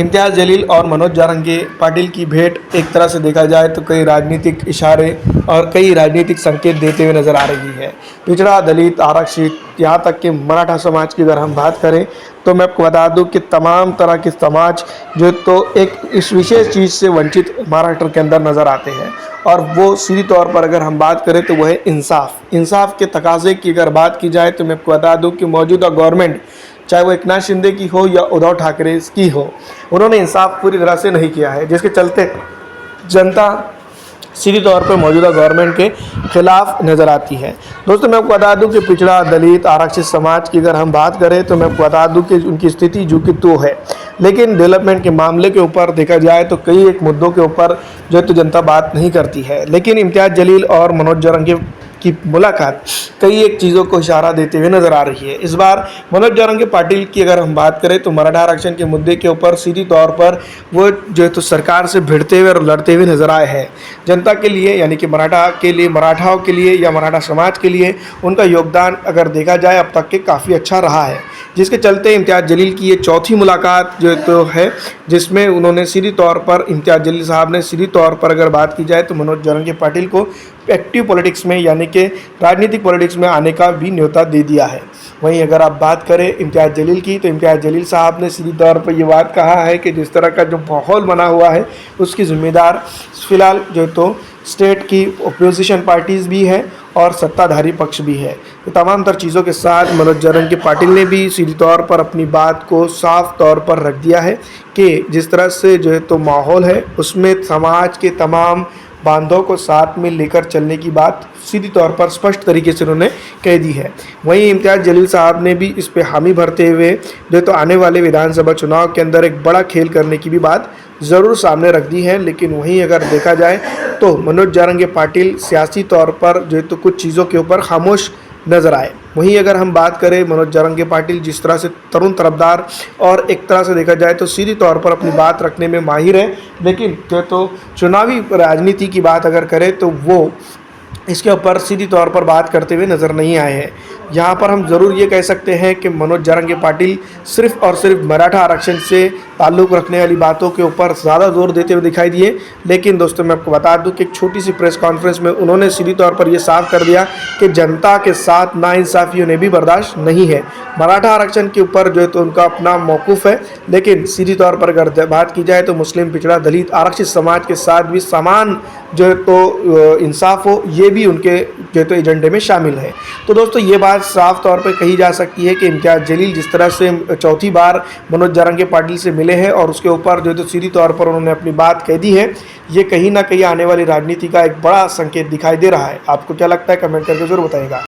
इम्तियाज़ जलील और मनोज जारंगी पाटिल की भेंट एक तरह से देखा जाए तो कई राजनीतिक इशारे और कई राजनीतिक संकेत देते हुए नज़र आ रही है। पिछड़ा, दलित, आरक्षित, यहाँ तक कि मराठा समाज की अगर हम बात करें तो मैं आपको बता दूं कि तमाम तरह के समाज जो तो एक इस विशेष चीज़ से वंचित महाराष्ट्र के अंदर नज़र आते हैं, और वो सीधी तौर पर अगर हम बात करें तो वह है इंसाफ के तकाजे की अगर बात की जाए तो मैं आपको बता दूं कि मौजूदा गवर्नमेंट, चाहे वो एकनाथ शिंदे की हो या उद्धव ठाकरे की हो, उन्होंने इंसाफ पूरी तरह से नहीं किया है, जिसके चलते जनता सीधी तौर पर मौजूदा गवर्नमेंट के खिलाफ नज़र आती है। दोस्तों मैं आपको बता दूं कि पिछड़ा, दलित, आरक्षित समाज की अगर हम बात करें तो मैं आपको बता दूं कि उनकी स्थिति जो कि तो है, लेकिन डेवलपमेंट के मामले के ऊपर देखा जाए तो कई एक मुद्दों के ऊपर जो तो जनता बात नहीं करती है। लेकिन इम्तियाज़ जलील और मनोज जारंगी की मुलाकात कई एक चीज़ों को इशारा देते हुए नज़र आ रही है। इस बार मनोज जारंगी पाटिल की अगर हम बात करें तो मराठा आरक्षण के मुद्दे के ऊपर सीधी तौर पर वो जो है तो सरकार से भिड़ते हुए और लड़ते हुए नजर आए हैं। जनता के लिए यानी कि मराठाओं के लिए या मराठा समाज के लिए उनका योगदान अगर देखा जाए अब तक के काफ़ी अच्छा रहा है, जिसके चलते इम्तियाज़ जलील की ये चौथी मुलाकात जो तो है, जिसमें उन्होंने सीधी तौर पर इम्तियाज़ जलील साहब ने सीधी तौर पर अगर बात की जाए तो मनोज जारंगी पाटिल को एक्टिव पॉलिटिक्स में यानी कि राजनीतिक पॉलिटिक्स में आने का भी न्योता दे दिया है। वहीं अगर आप बात करें इम्तियाज़ जलील की तो इम्तियाज़ जलील साहब ने सीधी तौर पर ये बात कहा है कि जिस तरह का जो माहौल बना हुआ है उसकी जिम्मेदार फिलहाल जो तो स्टेट की अपोजिशन पार्टीज़ भी है और सत्ताधारी पक्ष भी है। तो तमाम तर चीज़ों के साथ मनोज जारंगी पाटिल ने भी सीधी तौर पर अपनी बात को साफ तौर पर रख दिया है कि जिस तरह से जो है तो माहौल है उसमें समाज के तमाम बांधों को साथ में लेकर चलने की बात सीधी तौर पर स्पष्ट तरीके से उन्होंने कह दी है। वहीं इम्तियाज़ जलील साहब ने भी इस पे हामी भरते हुए जो तो आने वाले विधानसभा चुनाव के अंदर एक बड़ा खेल करने की भी बात ज़रूर सामने रख दी है। लेकिन वहीं अगर देखा जाए तो मनोज जारंगी पाटिल सियासी तौर पर जो तो कुछ चीज़ों के ऊपर खामोश नज़र आए। वहीं अगर हम बात करें मनोज जारंगी पाटिल जिस तरह से तरुण तरफदार और एक तरह से देखा जाए तो सीधी तौर पर अपनी बात रखने में माहिर है, लेकिन तो चुनावी राजनीति की बात अगर करें तो वो इसके ऊपर सीधी तौर पर बात करते हुए नज़र नहीं आए हैं। यहाँ पर हम ज़रूर ये कह सकते हैं कि मनोज जारंगी पाटिल सिर्फ और सिर्फ मराठा आरक्षण से ताल्लुक़ रखने वाली बातों के ऊपर ज़्यादा जोर देते हुए दिखाई दिए। लेकिन दोस्तों मैं आपको बता दूं कि एक छोटी सी प्रेस कॉन्फ्रेंस में उन्होंने सीधी तौर पर ये साफ कर दिया कि जनता के साथ नाइंसाफ़ी उन्हें भी बर्दाश्त नहीं है। मराठा आरक्षण के ऊपर जो है तो उनका अपना मौक़ूफ़ है, लेकिन सीधी तौर पर अगर बात की जाए तो मुस्लिम, पिछड़ा, दलित, आरक्षित समाज के साथ भी समान जो है तो इंसाफ हो, ये भी उनके जो है तो एजेंडे में शामिल है। तो दोस्तों ये बात साफ तौर पर कही जा सकती है कि इम्तियाज़ जलील जिस तरह से चौथी बार मनोज जारंगी पाटिल से मिले हैं और उसके ऊपर जो है तो सीधी तौर पर उन्होंने अपनी बात कह दी है, ये कहीं ना कहीं आने वाली राजनीति का एक बड़ा संकेत दिखाई दे रहा है। आपको क्या लगता है कमेंट करके ज़रूर बताइएगा।